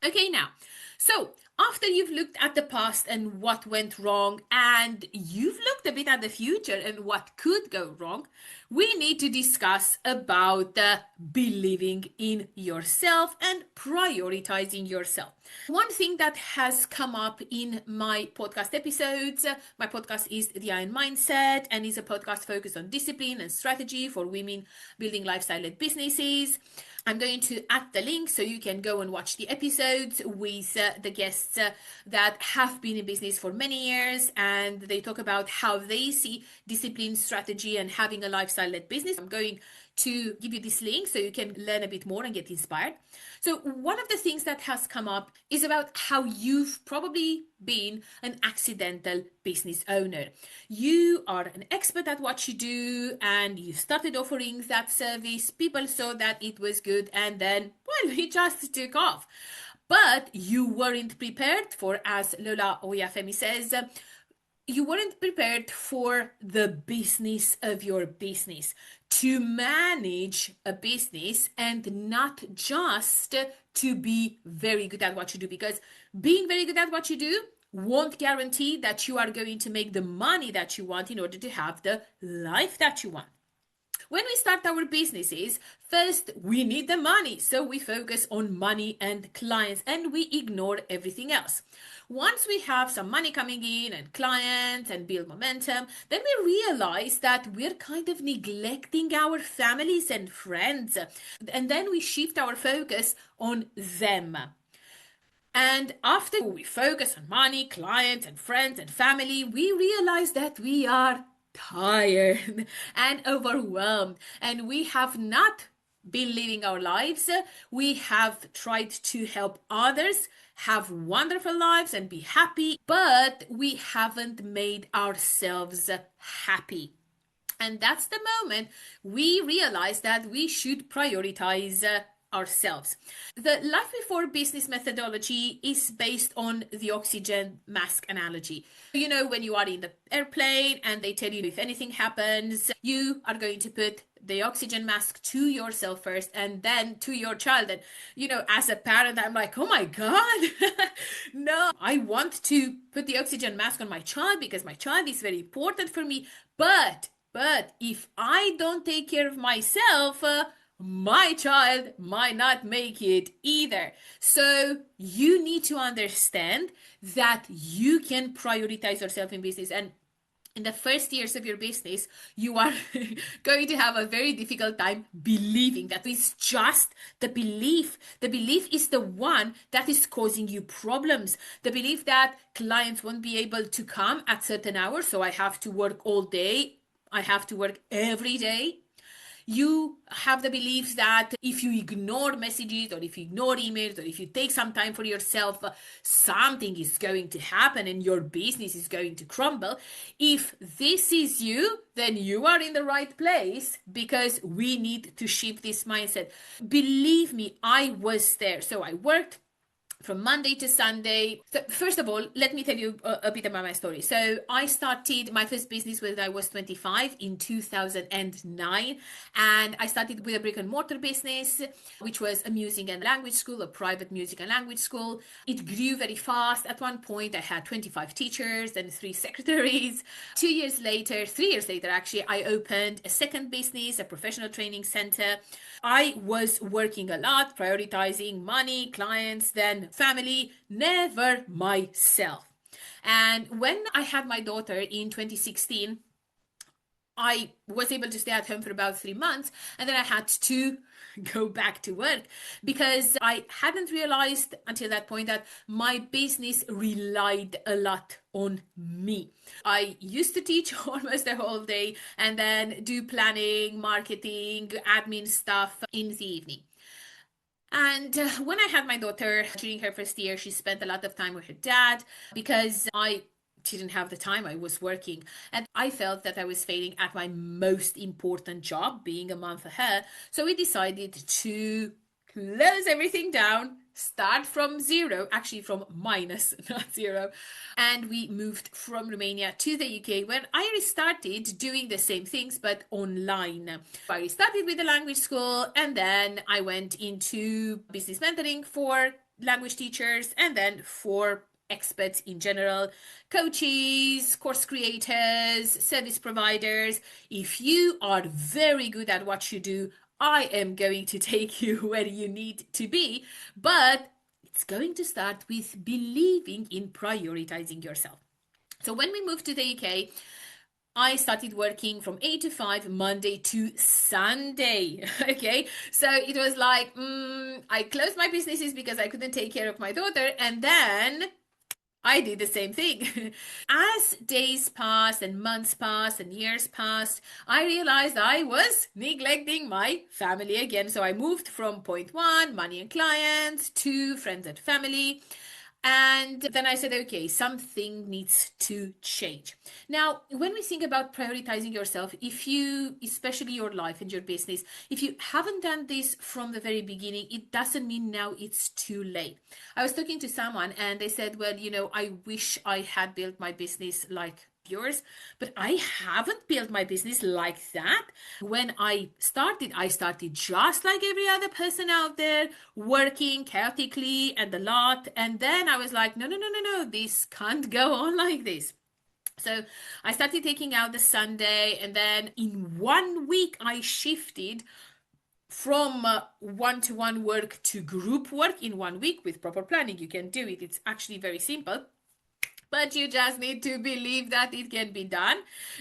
Okay, now, so after you've looked at the past and what went wrong, and you've looked a bit at the future and what could go wrong, we need to discuss about believing in yourself and prioritizing yourself. One thing that has come up in my podcast episodes, my podcast is The Iron Mindset and is a podcast focused on discipline and strategy for women building lifestyle-led businesses. I'm going to add the link so you can go and watch the episodes with the guests that have been in business for many years, and they talk about how they see discipline, strategy, and having a lifestyle-led business. I'm going to give you this link so you can learn a bit more and get inspired. So one of the things that has come up is about how you've probably been an accidental business owner. You are an expert at what you do and you started offering that service. People saw that it was good and then, well, it just took off. But you weren't prepared for, as Lola Oyafemi says, you weren't prepared for the business of your business, to manage a business and not just to be very good at what you do, because being very good at what you do won't guarantee that you are going to make the money that you want in order to have the life that you want. When we start our businesses, first we need the money, so we focus on money and clients and we ignore everything else. Once we have some money coming in and clients and build momentum, then we realize that we're kind of neglecting our families and friends. And then we shift our focus on them. And after we focus on money, clients, and friends and family, we realize that we are tired and overwhelmed, and we have not been living our lives. We have tried to help others have wonderful lives and be happy, but we haven't made ourselves happy. And that's the moment we realize that we should prioritize ourselves. The life before business methodology is based on the oxygen mask analogy. You know, when you are in the airplane and they tell you if anything happens, you are going to put the oxygen mask to yourself first and then to your child. And, you know, as a parent, I'm like, oh my God, no, I want to put the oxygen mask on my child because my child is very important for me. But if I don't take care of myself, my child might not make it either. So you need to understand that you can prioritize yourself in business. And in the first years of your business, you are going to have a very difficult time believing that. It's just the belief. The belief is the one that is causing you problems. The belief that clients won't be able to come at certain hours, so I have to work all day. I have to work every day. You have the belief that if you ignore messages or if you ignore emails or if you take some time for yourself, something is going to happen and your business is going to crumble. If this is you, then you are in the right place, because we need to shift this mindset. Believe me, I was there. So I worked from Monday to Sunday. So first of all, let me tell you a bit about my story. So I started my first business when I was 25 in 2009. And I started with a brick and mortar business, which was a music and language school, a private music and language school. It grew very fast. At one point, I had 25 teachers and 3 secretaries. 3 years later, actually, I opened a second business, a professional training center. I was working a lot, prioritizing money, clients, then family, never myself. And when I had my daughter in 2016, I was able to stay at home for about 3 months, and then I had to go back to work because I hadn't realized until that point that my business relied a lot on me. I used to teach almost the whole day and then do planning, marketing, admin stuff in the evening. And when I had my daughter during her first year, she spent a lot of time with her dad because I didn't have the time. I was working and I felt that I was failing at my most important job, being a mom for her. So we decided to close everything down, start from zero, actually from minus, not zero. And we moved from Romania to the UK, where I restarted doing the same things but online. I restarted with the language school and then I went into business mentoring for language teachers, and then for experts in general, coaches, course creators, service providers. If you are very good at what you do, I am going to take you where you need to be, but it's going to start with believing in prioritizing yourself. So when we moved to the UK, I started working from 8 to 5, Monday to Sunday. Okay. So it was like, I closed my businesses because I couldn't take care of my daughter. And then I did the same thing. As days passed and months passed and years passed, I realized I was neglecting my family again. So I moved from point one, money and clients, to friends and family. And then I said, okay, something needs to change. Now, when we think about prioritizing yourself, if you, especially your life and your business, if you haven't done this from the very beginning, it doesn't mean now it's too late. I was talking to someone and they said, well, I wish I had built my business like yours, but I haven't built my business like that. When I started just like every other person out there, working chaotically and a lot. And then I was like, no, no, no, no, no, this can't go on like this. So I started taking out the Sunday, and then in 1 week, I shifted from one-to-one work to group work in 1 week with proper planning. You can do it. It's actually very simple, but you just need to believe that it can be done.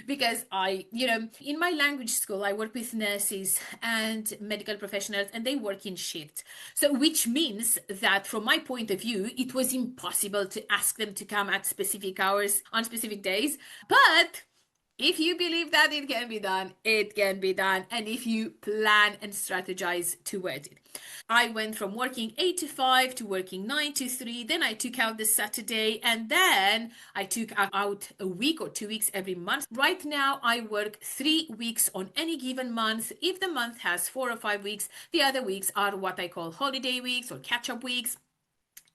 Because in my language school, I work with nurses and medical professionals, and they work in shifts. So which means that from my point of view, it was impossible to ask them to come at specific hours on specific days. But if you believe that it can be done, it can be done. And if you plan and strategize towards it. I went from working 8 to 5 to working 9 to 3. Then I took out the Saturday, and then I took out a week or 2 weeks every month. Right now, I work 3 weeks on any given month. If the month has 4 or 5 weeks, the other weeks are what I call holiday weeks or catch up weeks.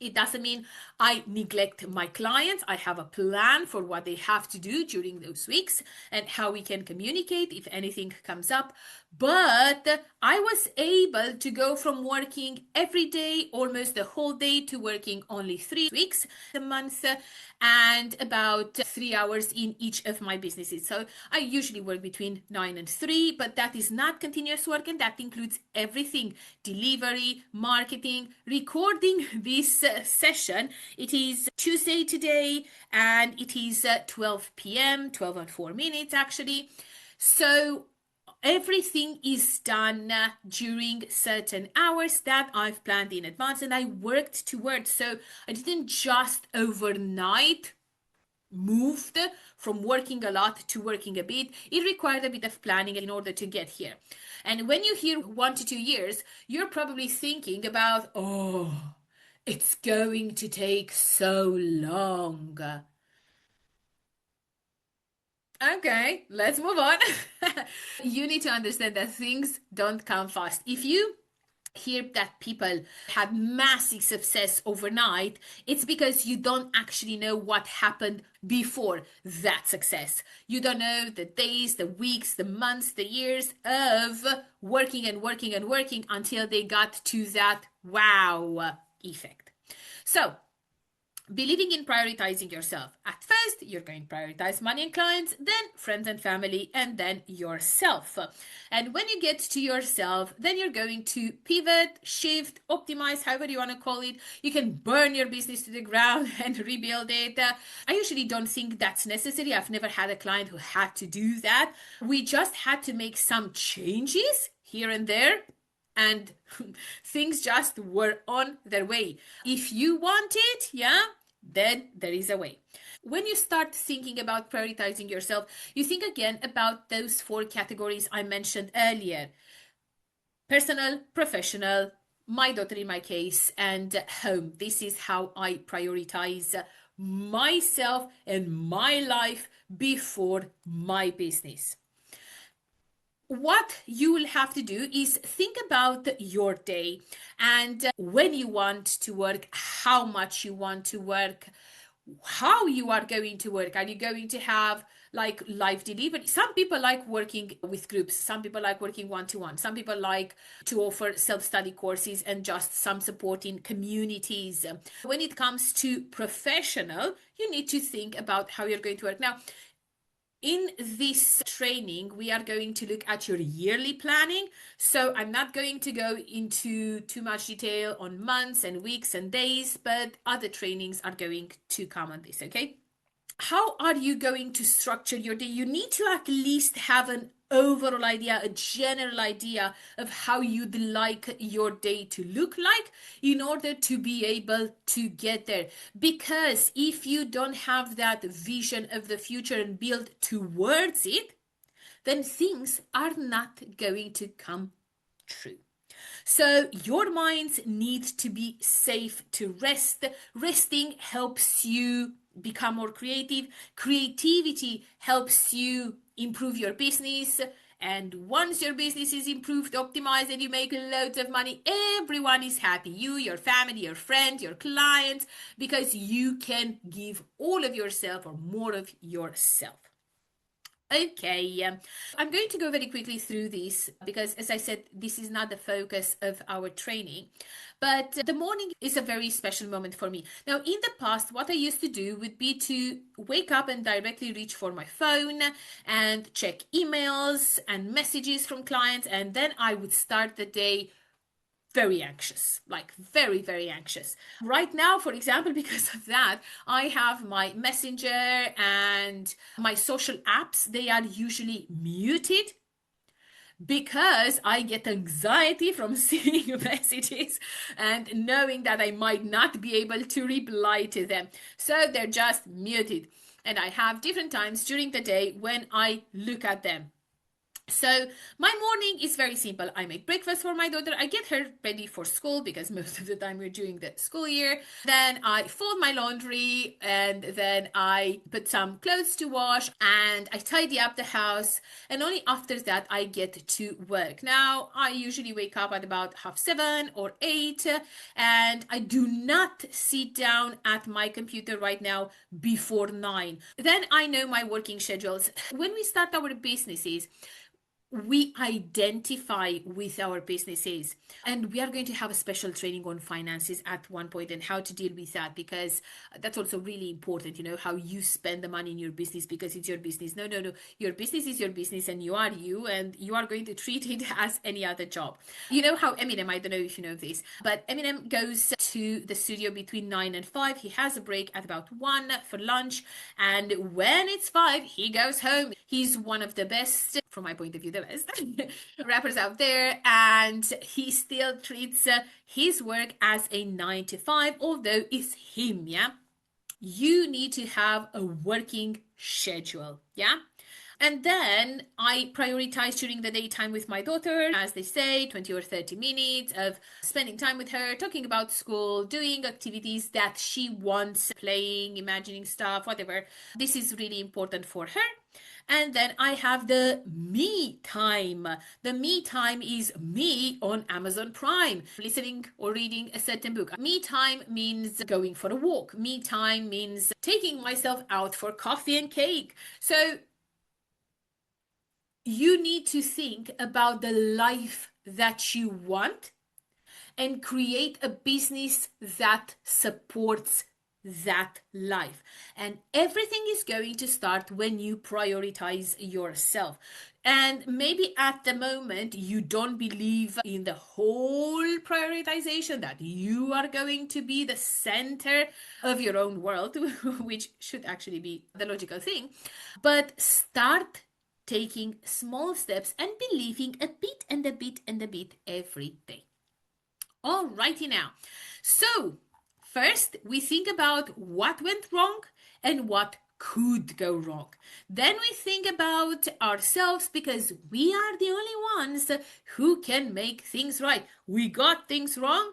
It doesn't mean I neglect my clients. I have a plan for what they have to do during those weeks and how we can communicate if anything comes up. But I was able to go from working every day, almost the whole day, to working only 3 weeks a month and about 3 hours in each of my businesses. So I usually work between 9 and 3, but that is not continuous work, and that includes everything: delivery, marketing, recording this session. It is Tuesday today, and it is 12 p.m., 12 and 4 minutes actually. So everything is done during certain hours that I've planned in advance, and I worked towards. So I didn't just overnight moved from working a lot to working a bit. It required a bit of planning in order to get here. And when you hear 1 to 2 years, you're probably thinking about, oh, it's going to take so long. Okay, let's move on. You need to understand that things don't come fast. If you hear that people had massive success overnight, it's because you don't actually know what happened before that success. You don't know the days, the weeks, the months, the years of working and working and working until they got to that wow effect. So believing in prioritizing yourself. At first, you're going to prioritize money and clients, then friends and family, and then yourself. And when you get to yourself, then you're going to pivot, shift, optimize, however you want to call it. You can burn your business to the ground and rebuild it. I usually don't think that's necessary. I've never had a client who had to do that. We just had to make some changes here and there, and things just were on their way. If you want it, yeah, then there is a way. When you start thinking about prioritizing yourself, you think again about those 4 categories I mentioned earlier: personal, professional, my daughter in my case, and home. This is how I prioritize myself and my life before my business. What you will have to do is think about your day and when you want to work, how much you want to work, how you are going to work. Are you going to have like live delivery. Some people like working with groups. Some people like working one-to-one. Some people like to offer self-study courses and just some support in communities. When it comes to professional, you need to think about how you're going to work. Now, in this training, we are going to look at your yearly planning. So I'm not going to go into too much detail on months and weeks and days, but other trainings are going to come on this, okay? How are you going to structure your day? You need to at least have an overall idea, a general idea of how you'd like your day to look like in order to be able to get there. Because if you don't have that vision of the future and build towards it, then things are not going to come true. So your minds need to be safe to rest. Resting helps you become more creative. Creativity helps you improve your business. And once your business is improved, optimized, and you make loads of money, everyone is happy. You, your family, your friends, your clients, because you can give all of yourself or more of yourself. Okay, I'm going to go very quickly through this because, as I said, this is not the focus of our training. But the morning is a very special moment for me. Now, in the past, what I used to do would be to wake up and directly reach for my phone and check emails and messages from clients, and then I would start the day very anxious, like very, very anxious. Right now, for example, because of that, I have my messenger and my social apps, they are usually muted because I get anxiety from seeing messages and knowing that I might not be able to reply to them. So they're just muted. And I have different times during the day when I look at them. So my morning is very simple. I make breakfast for my daughter. I get her ready for school because most of the time we're doing the school year. Then I fold my laundry and then I put some clothes to wash and I tidy up the house. And only after that I get to work. Now I usually wake up at about 7:30 or 8 and I do not sit down at my computer right now before 9. Then I know my working schedules. When we start our businesses, we identify with our businesses, and we are going to have a special training on finances at one point and how to deal with that, because that's also really important, how you spend the money in your business because it's your business. No, your business is your business and you are you, and you are going to treat it as any other job. You know how Eminem, I don't know if you know this, but Eminem goes to the studio between 9 and 5. He has a break at about 1 for lunch, and when it's 5 he goes home. He's one of the best, from my point of view, the best rappers out there, and he still treats his work as a 9 to 5, although it's him. Yeah, you need to have a working schedule. Yeah. And then I prioritize during the daytime with my daughter, as they say, 20 or 30 minutes of spending time with her, talking about school, doing activities that she wants, playing, imagining stuff, whatever. This is really important for her. And then I have the me time. The me time is me on Amazon Prime, listening or reading a certain book. Me time means going for a walk. Me time means taking myself out for coffee and cake. So you need to think about the life that you want and create a business that supports that life. And everything is going to start when you prioritize yourself. And maybe at the moment you don't believe in the whole prioritization, that you are going to be the center of your own world, which should actually be the logical thing. But start taking small steps and believing a bit and a bit and a bit every day. Alrighty now. So first, we think about what went wrong and what could go wrong. Then we think about ourselves, because we are the only ones who can make things right. We got things wrong.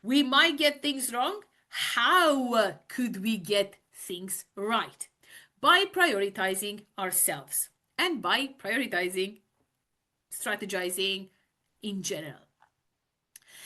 We might get things wrong. How could we get things right? By prioritizing ourselves and by prioritizing, strategizing in general.